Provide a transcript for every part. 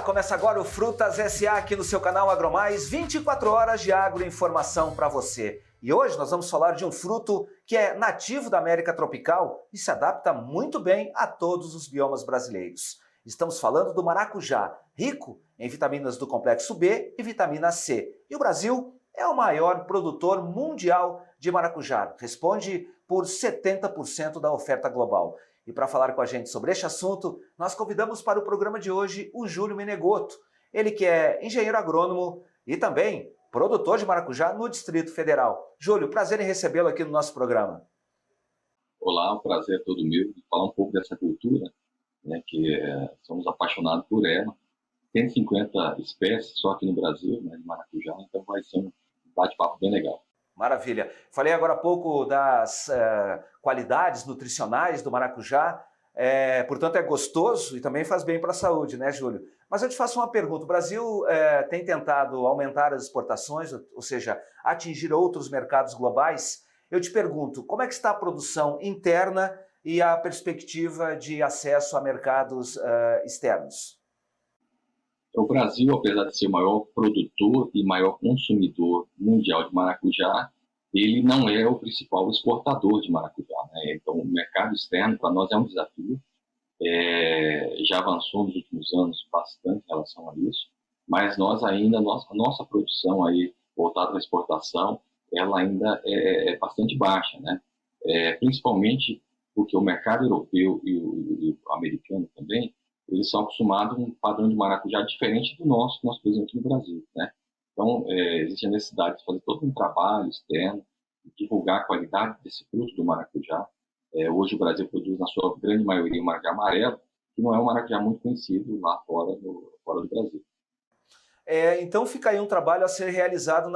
Olá, começa agora o Frutas SA aqui no seu canal AgroMais, 24 horas de agroinformação para você. E hoje nós vamos falar de um fruto que é nativo da América tropical e se adapta muito bem a todos os biomas brasileiros. Estamos falando do maracujá, rico em vitaminas do complexo B e vitamina C. E o Brasil é o maior produtor mundial de maracujá, responde por 70% da oferta global. E para falar com a gente sobre este assunto, nós convidamos para o programa de hoje o Júlio Menegotto, ele que é engenheiro agrônomo e também produtor de maracujá no Distrito Federal. Júlio, prazer em recebê-lo aqui no nosso programa. Olá, o prazer é todo meu de falar um pouco dessa cultura, né, que somos apaixonados por ela. 150 espécies só aqui no Brasil, né, de maracujá, então vai ser um bate-papo bem legal. Maravilha. Falei agora há pouco das qualidades nutricionais do maracujá, portanto é gostoso e também faz bem para a saúde, né, Júlio? Mas eu te faço uma pergunta. O Brasil tem tentado aumentar as exportações, ou seja, atingir outros mercados globais. Eu te pergunto, como é que está a produção interna e a perspectiva de acesso a mercados externos? O Brasil, apesar de ser o maior produtor e maior consumidor mundial de maracujá, ele não é o principal exportador de maracujá, né? Então, o mercado externo para nós é um desafio. Já avançou nos últimos anos bastante em relação a isso, mas nós ainda, a nossa produção aí voltada à exportação, ela ainda é bastante baixa, né? Principalmente porque o mercado europeu e o americano também, eles são acostumados a um padrão de maracujá diferente do nosso, que nós produzimos aqui no Brasil, né? Então, existe a necessidade de fazer todo um trabalho externo, de divulgar a qualidade desse fruto do maracujá. Hoje o Brasil produz, na sua grande maioria, o maracujá amarelo, que não é um maracujá muito conhecido lá fora do Brasil. Então fica aí um trabalho a ser realizado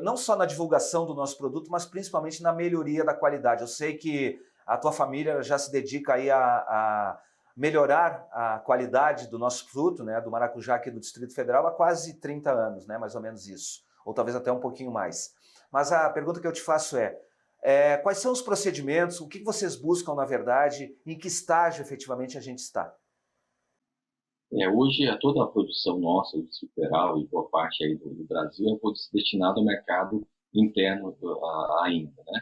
não só na divulgação do nosso produto, mas principalmente na melhoria da qualidade. Eu sei que a tua família já se dedica aí a melhorar a qualidade do nosso fruto, né, do maracujá aqui do Distrito Federal há quase 30 anos, né, mais ou menos isso, ou talvez até um pouquinho mais. Mas a pergunta que eu te faço quais são os procedimentos, o que vocês buscam na verdade, em que estágio efetivamente a gente está? Hoje, toda a produção nossa do Distrito Federal e boa parte aí do Brasil é destinada ao mercado interno ainda, né?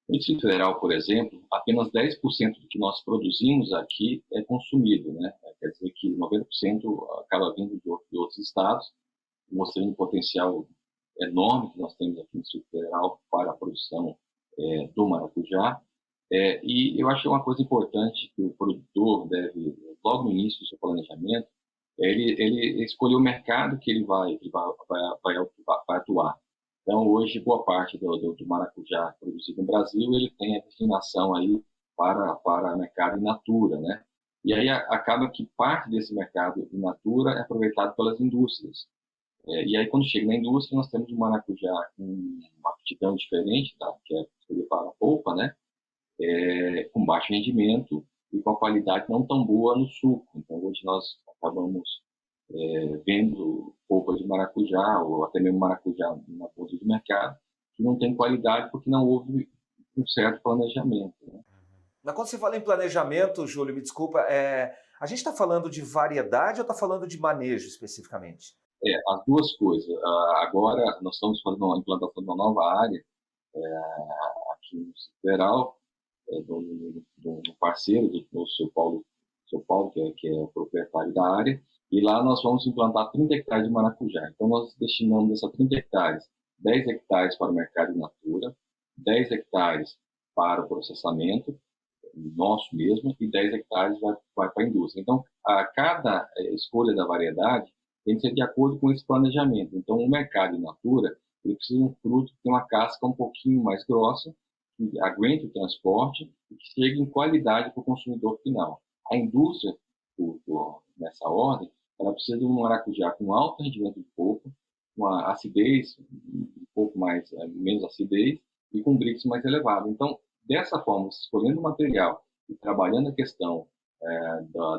No Distrito Federal, por exemplo, apenas 10% do que nós produzimos aqui é consumido, né? Quer dizer que 90% acaba vindo de outros estados, mostrando o potencial enorme que nós temos aqui no Distrito Federal para a produção do maracujá. E eu acho que uma coisa importante que o produtor deve, logo no início do seu planejamento, ele escolher o mercado que ele vai atuar. Então, hoje, boa parte do maracujá produzido no Brasil, ele tem a destinação aí para mercado in natura, né? E aí acaba que parte desse mercado in natura é aproveitado pelas indústrias. E aí, quando chega na indústria, nós temos um maracujá com uma aptidão diferente, tá? Que seria para a polpa, né? Com baixo rendimento e com a qualidade não tão boa no suco. Então, hoje nós acabamos vendo polpa de maracujá ou até mesmo maracujá na ponta de mercado que não tem qualidade porque não houve um certo planejamento, né? Mas quando você fala em planejamento, Júlio, me desculpa, a gente está falando de variedade ou está falando de manejo especificamente? As duas coisas. Agora nós estamos fazendo a implantação de uma nova área aqui no Federal, do parceiro, do seu Paulo, que é o proprietário da área, e lá nós vamos implantar 30 hectares de maracujá. Então nós destinamos dessas 30 hectares, 10 hectares para o mercado in natura, 10 hectares para o processamento, nosso mesmo, e 10 hectares vai para a indústria. Então, a cada escolha da variedade tem que ser de acordo com esse planejamento. Então, o mercado in natura, ele precisa de um fruto que tem uma casca um pouquinho mais grossa, que aguente o transporte e que chegue em qualidade para o consumidor final. A indústria, nessa ordem, ela precisa de um maracujá com alto rendimento de polpa, uma acidez, um pouco mais, menos acidez, e com brix mais elevado. Então, dessa forma, escolhendo o material e trabalhando a questão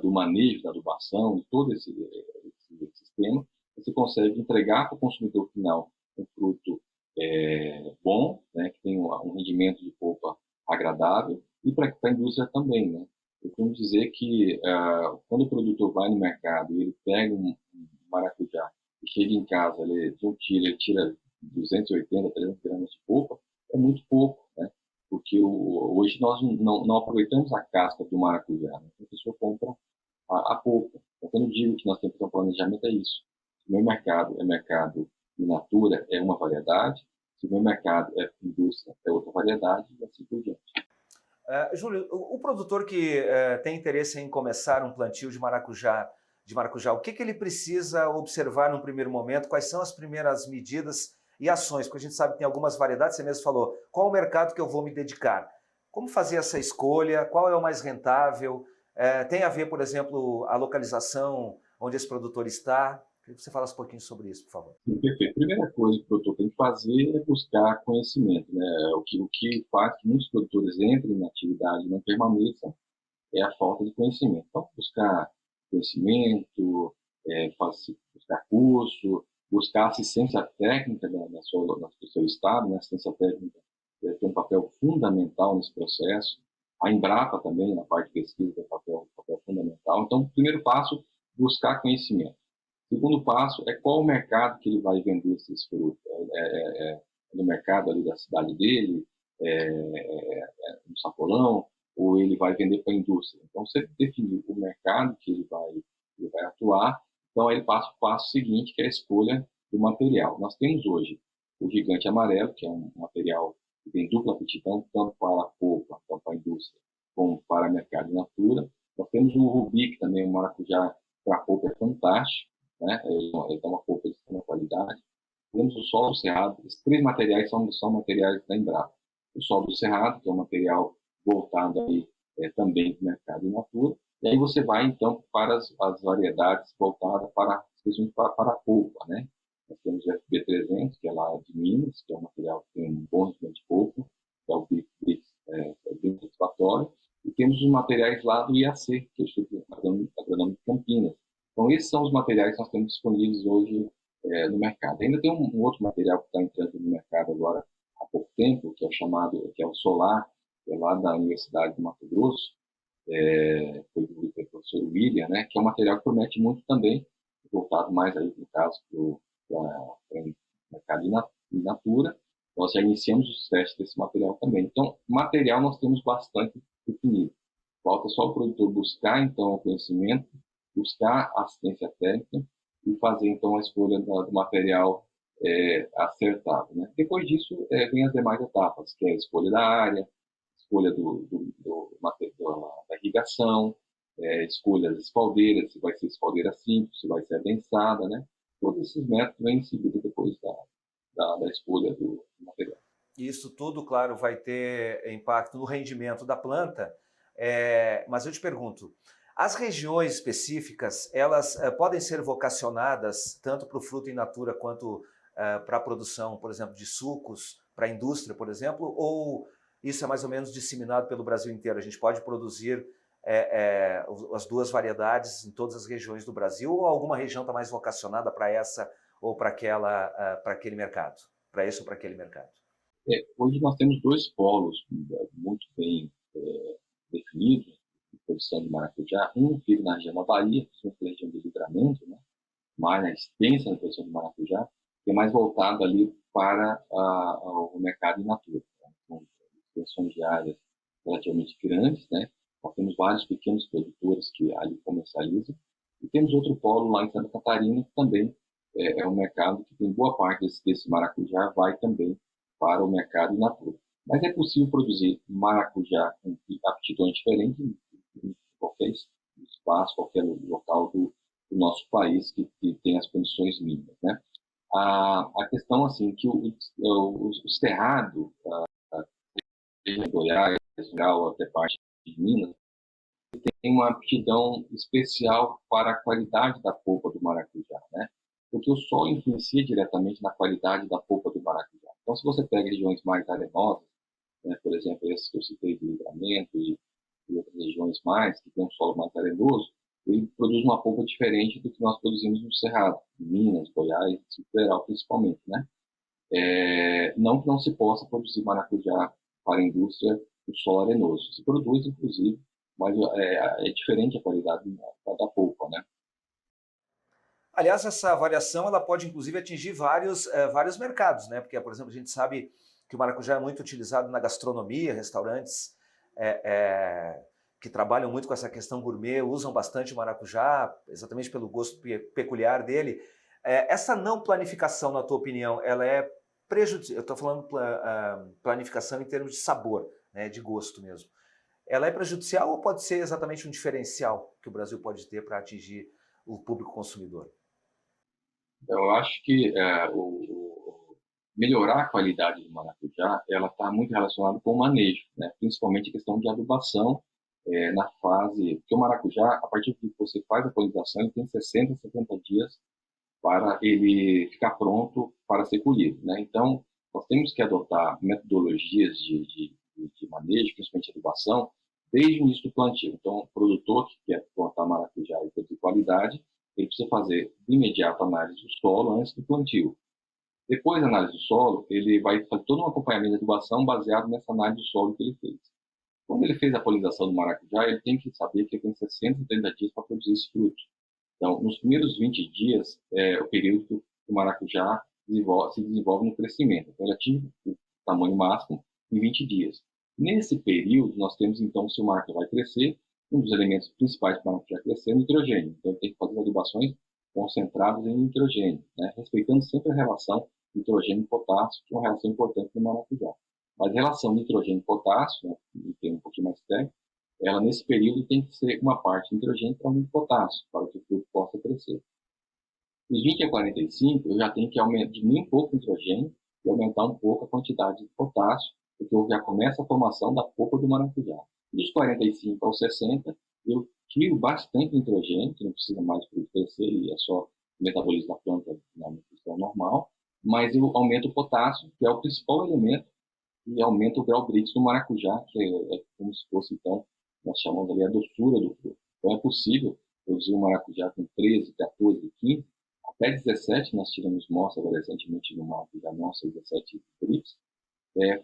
do manejo, da adubação, de todo esse sistema, você consegue entregar para o consumidor final um fruto bom, né, que tem um rendimento de polpa agradável, e para a indústria também, né? Eu costumo dizer que quando o produtor vai no mercado e ele pega um maracujá e chega em casa, ele tira 280, 300 gramas de polpa, é muito pouco, né? Porque hoje nós não aproveitamos a casca do maracujá, né? A pessoa compra a polpa. Então, quando eu digo que nós temos que ter um planejamento, é isso. Se o meu mercado é mercado in natura, é uma variedade. Se o meu mercado é indústria, é outra variedade, e assim por diante. Júlio, o produtor que tem interesse em começar um plantio de maracujá, o que ele precisa observar num primeiro momento? Quais são as primeiras medidas e ações? Porque a gente sabe que tem algumas variedades, você mesmo falou, qual o mercado que eu vou me dedicar? Como fazer essa escolha? Qual é o mais rentável? Tem a ver, por exemplo, a localização onde esse produtor está? Queria que você falasse um pouquinho sobre isso, por favor. Perfeito. A primeira coisa que o produtor tem que fazer é buscar conhecimento, né? O que faz que muitos produtores entrem na atividade e não permaneçam é a falta de conhecimento. Então, buscar conhecimento, buscar curso, buscar assistência técnica do seu estado, né? A assistência técnica tem um papel fundamental nesse processo. A Embrapa também, na parte de pesquisa, tem um papel fundamental. Então, o primeiro passo, buscar conhecimento. O segundo passo é qual o mercado que ele vai vender esses frutos. No mercado ali da cidade dele, no sacolão, ou ele vai vender para a indústria. Então, você definir o mercado que ele vai atuar, então aí passa o passo seguinte, que é a escolha do material. Nós temos hoje o gigante amarelo, que é um material que tem dupla aptidão, tanto para a polpa, tanto para a indústria, como para o mercado in natura. Nós temos o rubi, que também é um maracujá para a polpa, é fantástico, né? Ele tem uma polpa de extrema qualidade. Temos o sol do cerrado. Esses três materiais são materiais da Embrapa. O sol do cerrado, que é um material voltado aí também para o mercado in natura. E aí você vai, então, para as variedades voltadas especialmente para a polpa, né? Nós temos o FB300, que é lá de Minas, que é um material que tem um bom rendimento de polpa, que é o bem satisfatório. E temos os materiais lá do IAC, que é o Instituto Agronômico de Campinas. Então, esses são os materiais que nós temos disponíveis hoje no mercado. Ainda tem um outro material que está entrando no mercado agora há pouco tempo, que é o Solar, que é lá da Universidade do Mato Grosso, foi do professor William, né, que é um material que promete muito também, voltado mais aí, no caso, para o mercado in natura. Nós já iniciamos os testes desse material também. Então, material nós temos bastante definido. Falta só o produtor buscar, então, o conhecimento, buscar assistência técnica e fazer, então, a escolha do material acertado, né? Depois disso, vem as demais etapas, que é a escolha da área, escolha da irrigação, escolha das espaldeiras, se vai ser espaldeira simples, se vai ser adensada, né? Todos esses métodos vêm em seguida depois da escolha do material. Isso tudo, claro, vai ter impacto no rendimento da planta, mas eu te pergunto, as regiões específicas, elas podem ser vocacionadas tanto para o fruto in natura quanto para a produção, por exemplo, de sucos, para a indústria, por exemplo, ou isso é mais ou menos disseminado pelo Brasil inteiro? A gente pode produzir as duas variedades em todas as regiões do Brasil, ou alguma região está mais vocacionada para essa ou para aquele mercado? Para esse ou para aquele mercado? Hoje nós temos dois polos muito bem definidos de produção de maracujá. Um fica na região da Bahia, que é a região do Livramento, né? Mais extensa na produção de maracujá, que é mais voltado ali para o mercado in natura, né? Com extensões de áreas relativamente grandes, né? Nós temos vários pequenos produtores que ali comercializam. E temos outro polo lá em Santa Catarina, que também é um mercado que tem boa parte desse maracujá vai também para o mercado in natura. Mas é possível produzir maracujá com aptidões diferentes em qualquer espaço, qualquer local do nosso país que tem as condições mínimas, né? A questão, assim, que o cerrado, de Goiás, até parte de Minas, tem uma aptidão especial para a qualidade da polpa do maracujá, né? Porque o sol influencia diretamente na qualidade da polpa do maracujá. Então, se você pega regiões mais arenosas, né, por exemplo, esses que eu citei de Livramento e outras regiões mais, que tem um solo mais arenoso, ele produz uma polpa diferente do que nós produzimos no Cerrado, em Minas, Goiás, Federal principalmente, né? Não que não se possa produzir maracujá para a indústria no solo arenoso. Se produz, inclusive, mas é diferente a qualidade da polpa, né? Aliás, essa variação ela pode inclusive atingir vários mercados, né? Porque, por exemplo, a gente sabe que o maracujá é muito utilizado na gastronomia, restaurantes é, é, que trabalham muito com essa questão gourmet, usam bastante o maracujá, exatamente pelo gosto peculiar dele. Essa não planificação, na tua opinião, ela é prejudicial? Eu estou falando planificação em termos de sabor, né, de gosto mesmo. Ela é prejudicial ou pode ser exatamente um diferencial que o Brasil pode ter para atingir o público consumidor? Eu acho que melhorar a qualidade do maracujá, ela está muito relacionada com o manejo, né? Principalmente a questão de adubação na fase... Porque o maracujá, a partir que você faz a polinização, ele tem 60, 70 dias para ele ficar pronto para ser colhido, né? Então, nós temos que adotar metodologias de manejo, principalmente adubação, desde o início do plantio. Então, o produtor que quer plantar maracujá e ter de qualidade, ele precisa fazer de imediato a análise do solo antes do plantio. Depois da análise do solo, ele vai fazer todo um acompanhamento de adubação baseado nessa análise do solo que ele fez. Quando ele fez a polinização do maracujá, ele tem que saber que ele tem 60, 70 dias para produzir esse fruto. Então, nos primeiros 20 dias é o período que o maracujá se desenvolve no crescimento. Então, ele atinge o tamanho máximo em 20 dias. Nesse período, nós temos, então, se o maracujá vai crescer, um dos elementos principais para o maracujá crescer é o nitrogênio. Então, ele tem que fazer adubações concentradas em nitrogênio, né? Respeitando sempre a relação nitrogênio e potássio, que é uma relação importante no maracujá. Mas a relação nitrogênio e potássio, né, que é um pouquinho mais técnico, ela nesse período tem que ser uma parte de nitrogênio para um de potássio, para que o fruto possa crescer. Dos 20 a 45, eu já tenho que diminuir um pouco o nitrogênio e aumentar um pouco a quantidade de potássio, porque eu já começa a formação da polpa do maracujá. Dos 45 aos 60, eu tiro bastante nitrogênio, que não precisa mais para ele crescer, e é só o metabolismo da planta na nutrição normal, mas eu aumento o potássio, que é o principal elemento, e aumenta o grau Brix do maracujá, que é como se fosse, então, nós chamamos ali a doçura do fruto. Então é possível produzir um maracujá com 13, 14, 15, até 17, nós tiramos mostra agora recentemente no maracujá nossa, 17 Brix,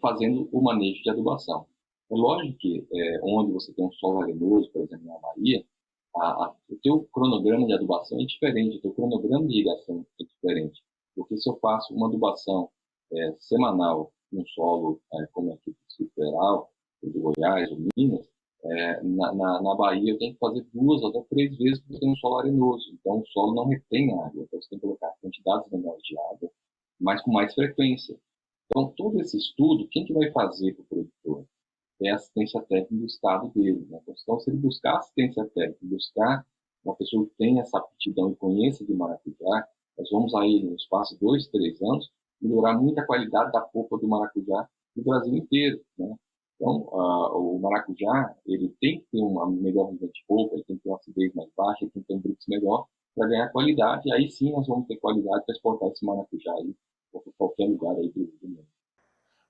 fazendo o manejo de adubação. É lógico que onde você tem um solo arenoso, por exemplo, na Bahia, o teu cronograma de adubação é diferente, o teu cronograma de irrigação é diferente. Porque se eu faço uma adubação semanal num solo como aqui do Distrito Federal, de Goiás ou Minas, na Bahia eu tenho que fazer 2 até 3 vezes porque tem um solo arenoso. Então o solo não retém água, então você tem que colocar quantidades menores de água, mas com mais frequência. Então todo esse estudo, quem que vai fazer para o produtor? É a assistência técnica do estado dele, né? Então se ele buscar assistência técnica, buscar uma pessoa que tenha essa aptidão e conheça de maracujá, nós vamos aí no espaço de 2, 3 anos melhorar muito a qualidade da polpa do maracujá no Brasil inteiro, né? Então, o maracujá, ele tem que ter uma melhor nível de polpa, ele tem que ter uma acidez mais baixa, ele tem que ter um Brix melhor para ganhar qualidade, e aí sim nós vamos ter qualidade para exportar esse maracujá aí para qualquer lugar aí do mundo.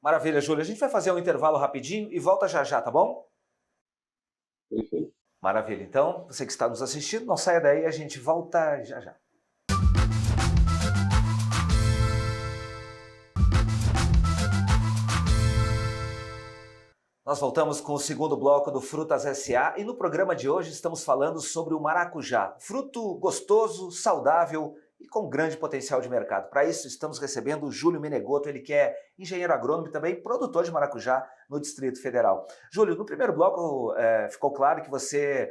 Maravilha, Júlio. A gente vai fazer um intervalo rapidinho e volta já já, tá bom? Perfeito. Maravilha. Então, você que está nos assistindo, não saia daí, a gente volta já já. Nós voltamos com o segundo bloco do Frutas S.A. e no programa de hoje estamos falando sobre o maracujá, fruto gostoso, saudável e com grande potencial de mercado. Para isso, estamos recebendo o Júlio Menegotto, ele que é engenheiro agrônomo e também produtor de maracujá no Distrito Federal. Júlio, no primeiro bloco ficou claro que você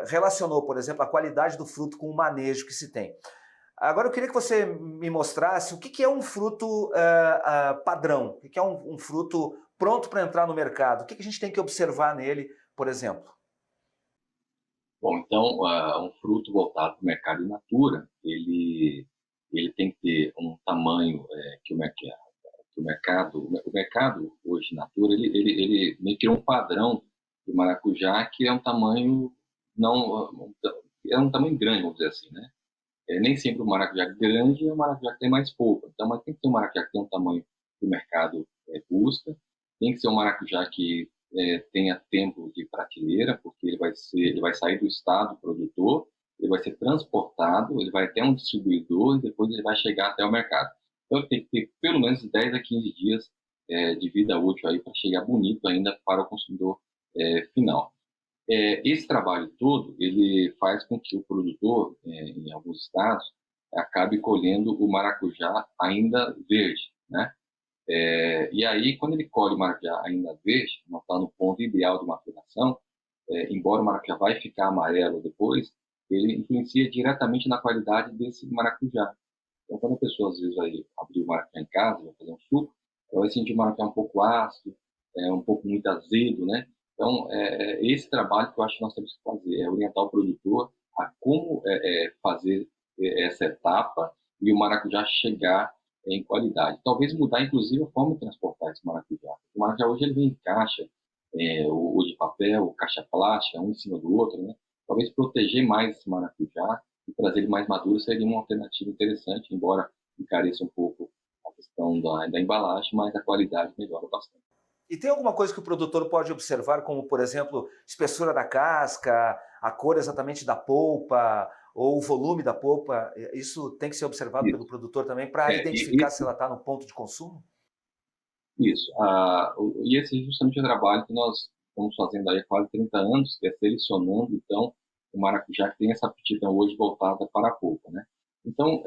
relacionou, por exemplo, a qualidade do fruto com o manejo que se tem. Agora eu queria que você me mostrasse o que é um fruto padrão, o que é um fruto pronto para entrar no mercado. O que a gente tem que observar nele, por exemplo? Bom, então, um fruto voltado para o mercado in natura, ele tem que ter um tamanho que o mercado hoje in natura, ele meio que é um padrão de maracujá que é um tamanho é um tamanho grande, vamos dizer assim, né? Nem sempre o maracujá grande é o maracujá que tem mais polpa. Então, mas tem que ter um maracujá que tem um tamanho que o mercado busca. Tem que ser um maracujá que tenha tempo de prateleira, porque ele vai sair do estado produtor, ele vai ser transportado, ele vai até um distribuidor e depois ele vai chegar até o mercado. Então, ele tem que ter pelo menos 10 a 15 dias de vida útil aí para chegar bonito ainda para o consumidor final. Esse trabalho todo, ele faz com que o produtor, em alguns estados, acabe colhendo o maracujá ainda verde, né? E aí, quando ele colhe o maracujá ainda verde, não está no ponto ideal de maturação, embora o maracujá vai ficar amarelo depois, ele influencia diretamente na qualidade desse maracujá. Então, quando a pessoa às vezes vai abrir o maracujá em casa, vai fazer um suco, ela vai sentir o maracujá um pouco ácido, um pouco muito azedo, né? Então, esse trabalho que eu acho que nós temos que fazer, é orientar o produtor a como fazer essa etapa e o maracujá chegar em qualidade. Talvez mudar, inclusive, a forma de transportar esse maracujá. O maracujá hoje ele vem em caixa, ou de papel, caixa plástica, um em cima do outro, né? Talvez proteger mais esse maracujá e trazer ele mais maduro seria uma alternativa interessante, embora encareça um pouco a questão da embalagem, mas a qualidade melhora bastante. E tem alguma coisa que o produtor pode observar, como, por exemplo, espessura da casca, a cor exatamente da polpa, ou o volume da polpa? Isso tem que ser observado pelo Isso. produtor também para identificar se ela está no ponto de consumo? Isso. E esse é justamente o trabalho que nós estamos fazendo aí há quase 30 anos, que é selecionando, então, o maracujá que tem essa aptidão hoje voltada para a polpa, né? Então,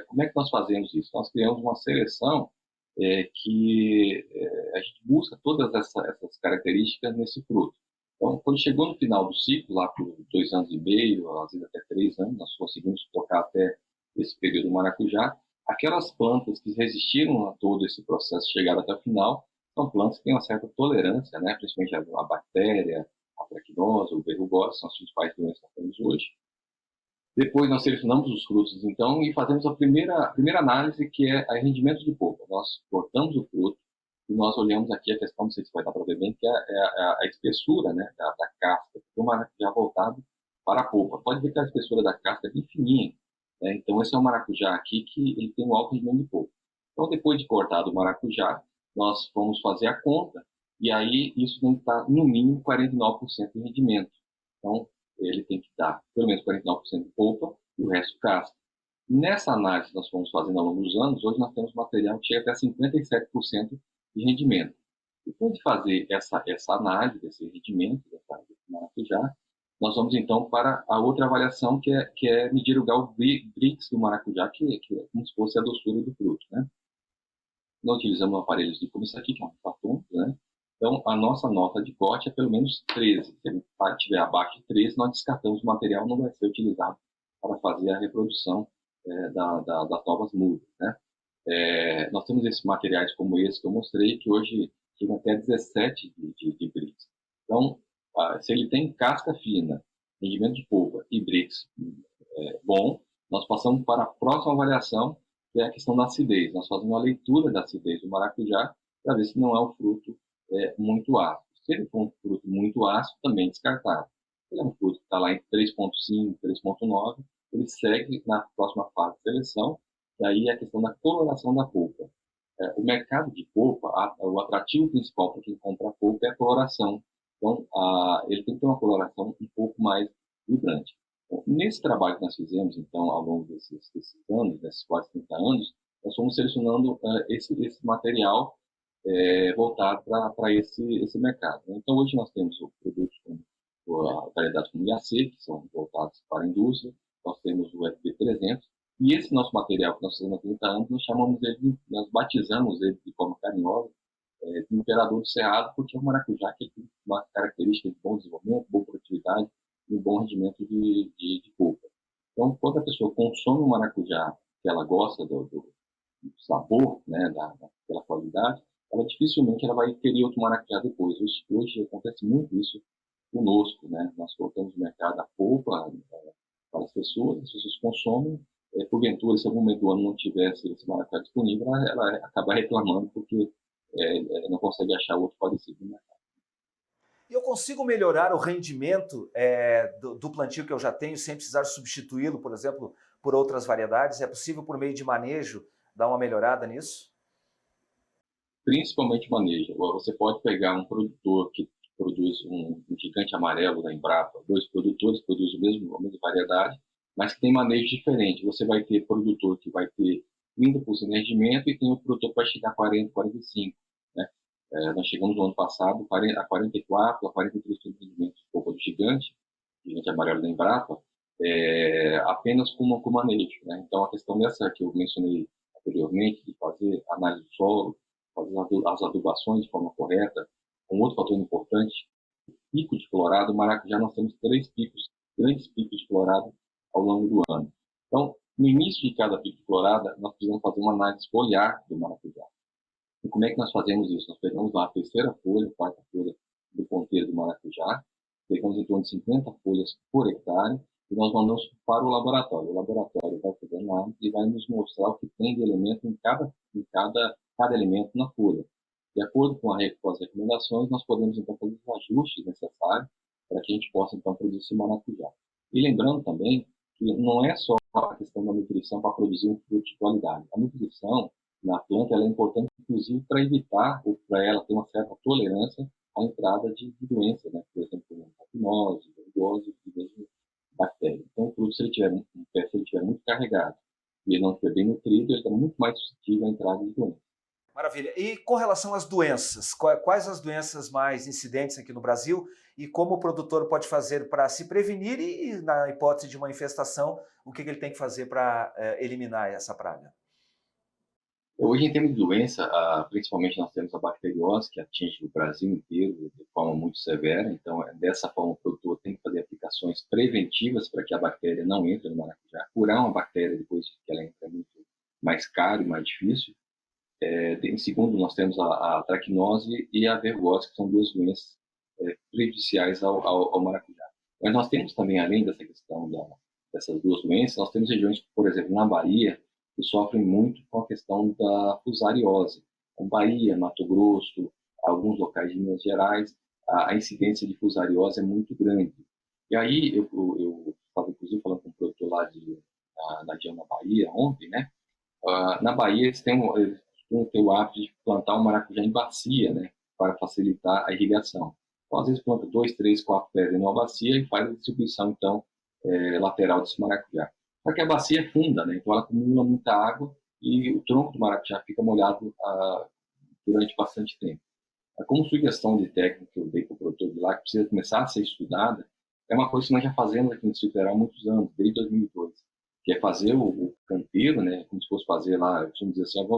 como é que nós fazemos isso? Nós criamos uma seleção que a gente busca todas essas características nesse fruto. Então, quando chegou no final do ciclo, lá por 2 anos e meio, às vezes até 3 anos, nós conseguimos tocar até esse período do maracujá. Aquelas plantas que resistiram a todo esse processo, chegaram até o final, são plantas que têm uma certa tolerância, né? Principalmente a bactéria, a traquinose, o verrugose, são as principais doenças que temos hoje. Depois nós selecionamos os frutos, então, e fazemos a primeira análise, que é a rendimento de polpa. Nós cortamos o fruto e nós olhamos aqui a questão, não sei se vai dar para ver bem, que é a espessura, né, da casca, que é um maracujá voltado para a polpa. Pode ver que a espessura da casca é bem fininha, né? Então, esse é um maracujá aqui que ele tem um alto rendimento de polpa. Então, depois de cortado o maracujá, nós vamos fazer a conta, e aí isso tem que estar, no mínimo, 49% de rendimento. Então, ele tem que dar pelo menos 49% de polpa e o resto casca. Nessa análise que nós fomos fazendo ao longo dos anos, hoje nós temos material que chega até 57% de rendimento. Depois de fazer essa análise desse rendimento, desse maracujá, nós vamos então para a outra avaliação, que é medir o grau Brix do maracujá, que é como se fosse a doçura do fruto, né? Nós utilizamos aparelhos de como esse aqui, que é um batom, né? Então, a nossa nota de corte é pelo menos 13. Se ele estiver abaixo de 13, nós descartamos o material, não vai ser utilizado para fazer a reprodução das novas mudas, né? Nós temos esses materiais como esse que eu mostrei, que hoje chegam até 17 de Brix. Então, se ele tem casca fina, rendimento de polpa e Brix bom, nós passamos para a próxima avaliação, que é a questão da acidez. Nós fazemos uma leitura da acidez do maracujá para ver se não é um fruto muito ácido. Se ele for um fruto muito ácido, também descartável. Se ele é um fruto que está lá em 3,5, 3,9, ele segue na próxima fase de seleção, e aí é a questão da coloração da polpa. O mercado de polpa, o atrativo principal para quem compra polpa é a coloração. Então, ele tem que ter uma coloração um pouco mais vibrante. Então, nesse trabalho que nós fizemos, então, ao longo desses anos, desses quase 30 anos, nós fomos selecionando esse material voltado para esse mercado, né? Então, hoje nós temos produtos como variedades como IAC, que são voltados para a indústria, nós temos o FB300, e esse nosso material que nós fizemos há 30 anos, nós batizamos ele de forma carinhosa de Imperador do Cerrado, porque é um maracujá que tem uma característica de bom desenvolvimento, boa produtividade e um bom rendimento de polpa. Então, quando a pessoa consome o maracujá, que ela gosta do sabor, né, daquela qualidade, ela dificilmente ela vai querer outro maracujá depois. Hoje acontece muito isso conosco, né? Nós colocamos no mercado a polpa para as pessoas consomem. Porventura, se algum momento do ano não tivesse esse maracujá disponível, ela acaba reclamando porque não consegue achar outro parecido no mercado. E eu consigo melhorar o rendimento do plantio que eu já tenho sem precisar substituí-lo, por exemplo, por outras variedades? É possível, por meio de manejo, dar uma melhorada nisso? Principalmente manejo. Você pode pegar um produtor que produz um gigante amarelo da Embrapa, dois produtores que produzem a mesma variedade, mas que tem manejo diferente. Você vai ter produtor que vai ter 30% de rendimento e tem o produtor que vai chegar a 40%, 45%. Né? Nós chegamos no ano passado a 44%, a 43% de rendimento de polpa do gigante amarelo da Embrapa, apenas com manejo, né? Então, a questão dessa que eu mencionei anteriormente, de fazer análise do solo, fazer as adubações de forma correta, um outro fator importante, pico de florado, o maracujá nós temos 3 grandes picos de florado ao longo do ano. Então, no início de cada pico de florada, nós precisamos fazer uma análise foliar do maracujá. E como é que nós fazemos isso? Nós pegamos lá a terceira folha, a quarta folha do ponteiro do maracujá, pegamos em torno de 50 folhas por hectare e nós mandamos para o laboratório. O laboratório vai fazer análise e vai nos mostrar o que tem de elemento em cada elemento na folha. De acordo com as recomendações, nós podemos então fazer os ajustes necessários para que a gente possa então produzir esse maracujá. E lembrando também que não é só a questão da nutrição para produzir um fruto de qualidade. A nutrição na planta ela é importante, inclusive, para evitar ou para ela ter uma certa tolerância à entrada de doenças, né? Por exemplo, como capinose, vergose e mesmo bactérias. Então, o fruto, se ele tiver muito carregado e ele não estiver bem nutrido, ele está muito mais suscetível à entrada de doenças. Maravilha. E com relação às doenças, quais as doenças mais incidentes aqui no Brasil e como o produtor pode fazer para se prevenir e, na hipótese de uma infestação, o que ele tem que fazer para eliminar essa praga? Hoje, em termos de doença, principalmente nós temos a bacteriose, que atinge o Brasil inteiro de forma muito severa. Então, dessa forma, o produtor tem que fazer aplicações preventivas para que a bactéria não entre no maracujá. Curar uma bactéria depois que ela entra é muito mais caro e mais difícil. Em segundo, nós temos a trachinose e a vergose, que são 2 doenças prejudiciais ao maracujá. Mas nós temos também, além dessa questão dessas 2 doenças, nós temos regiões, por exemplo, na Bahia, que sofrem muito com a questão da fusariose. Então, Bahia, Mato Grosso, alguns locais de Minas Gerais, a incidência de fusariose é muito grande. E aí, eu estava, inclusive, falando com um produtor lá da Diana Bahia ontem, né? Na Bahia, eles têm o hábito de plantar o maracujá em bacia, né? Para facilitar a irrigação. Então, às vezes, planta 2, 3, 4 pés em uma bacia e faz a distribuição, então, lateral desse maracujá. Só que a bacia é funda, né? Então ela acumula muita água e o tronco do maracujá fica molhado durante bastante tempo. Como sugestão de técnica que eu dei para o produtor de lá, que precisa começar a ser estudada, é uma coisa que nós já fazemos aqui no Distrito Federal há muitos anos, desde 2002, que é fazer o canteiro, né? Como se fosse fazer lá, eu costumo dizer assim,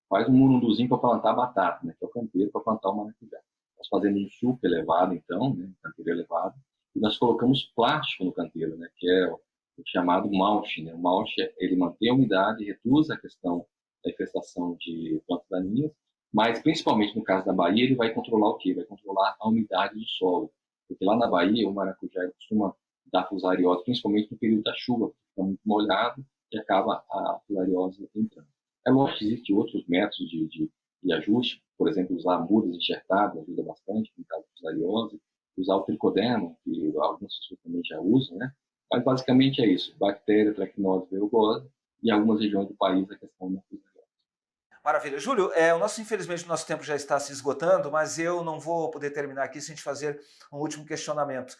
faz um murunduzinho para plantar batata, né? Que é o canteiro para plantar o maracujá. Nós fazemos um sulco elevado, então, né? Canteiro elevado, e nós colocamos plástico no canteiro, né? Que é o chamado mulch, né? O mulch, ele mantém a umidade, reduz a questão da infestação de plantas daninhas, mas principalmente no caso da Bahia, ele vai controlar o quê? Vai controlar a umidade do solo. Porque lá na Bahia, o maracujá costuma dar fusariose, principalmente no período da chuva, porque fica muito molhado e acaba a fusariose entrando. É lógico que existem outros métodos de ajuste, por exemplo, usar mudas enxertadas ajuda bastante no caso da fusariose, usar o tricoderma, que algumas pessoas também já usam, né? Mas basicamente é isso: bactéria, trachinose, vergose e algumas regiões do país a questão da fusariose. Maravilha. Júlio, infelizmente o nosso tempo já está se esgotando, mas eu não vou poder terminar aqui sem te fazer um último questionamento.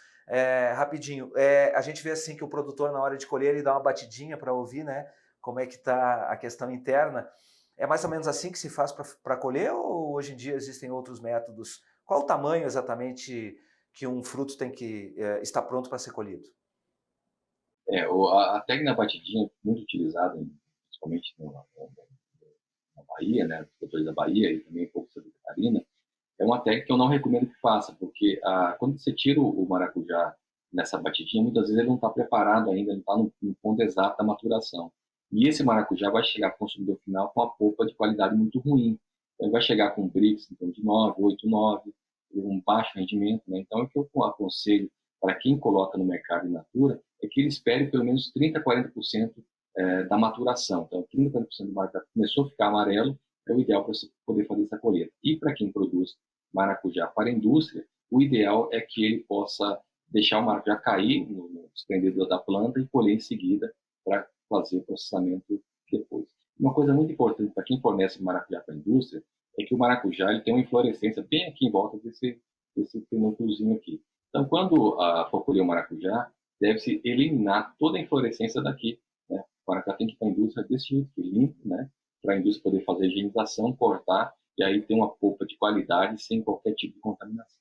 Rapidinho, a gente vê assim que o produtor, na hora de colher, ele dá uma batidinha para ouvir, né, como é que está a questão interna. É mais ou menos assim que se faz para colher ou hoje em dia existem outros métodos? Qual o tamanho exatamente que um fruto tem que estar pronto para ser colhido? A técnica batidinha, muito utilizada, principalmente na Bahia, né, os produtores da Bahia e também um pouco Santa Catarina, é uma técnica que eu não recomendo que faça, porque quando você tira o maracujá nessa batidinha, muitas vezes ele não está preparado ainda, não está no ponto exato da maturação. E esse maracujá vai chegar para o consumidor final com uma polpa de qualidade muito ruim. Então, ele vai chegar com um Brix então, de 9, 8, 9, um baixo rendimento. Né? Então, o que eu aconselho para quem coloca no mercado in natura é que ele espere pelo menos 30, 40% da maturação. Então, 30, 40% do maracujá começou a ficar amarelo, é o ideal para você poder fazer essa colheita. E para quem produz maracujá para a indústria, o ideal é que ele possa deixar o maracujá cair no desprendedor da planta e colher em seguida para fazer o processamento depois. Uma coisa muito importante para quem fornece maracujá para a indústria é que o maracujá ele tem uma inflorescência bem aqui em volta desse penúnculozinho aqui. Então, quando for colher o maracujá, deve-se eliminar toda a inflorescência daqui. Né? O maracujá tem que ir para a indústria desse jeito, limpo, né? Para a indústria poder fazer a higienização, cortar, e aí ter uma polpa de qualidade sem qualquer tipo de contaminação.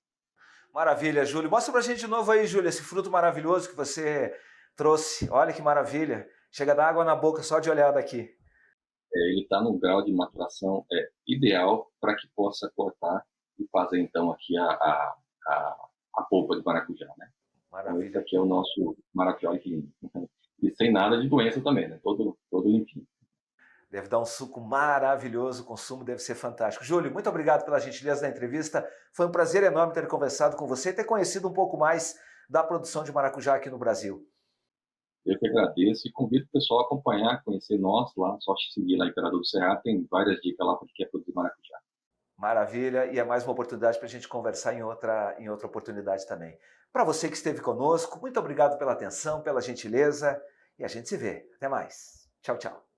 Maravilha, Júlio. Mostra pra gente de novo aí, Júlio, esse fruto maravilhoso que você trouxe. Olha que maravilha. Chega da água na boca só de olhar daqui. Ele está no grau de maturação ideal para que possa cortar e fazer então aqui a polpa de maracujá, né? Então, esse Maravilha. aqui é o nosso maracujá clean. E sem nada de doença também, né? Todo limpinho. Deve dar um suco maravilhoso, o consumo deve ser fantástico. Júlio, muito obrigado pela gentileza da entrevista. Foi um prazer enorme ter conversado com você e ter conhecido um pouco mais da produção de maracujá aqui no Brasil. Eu que agradeço e convido o pessoal a acompanhar, conhecer nós lá, só seguir lá Imperador do Cerrado, tem várias dicas lá para quem quer produzir maracujá. Maravilha, e é mais uma oportunidade para a gente conversar em outra oportunidade também. Para você que esteve conosco, muito obrigado pela atenção, pela gentileza, e a gente se vê. Até mais. Tchau, tchau.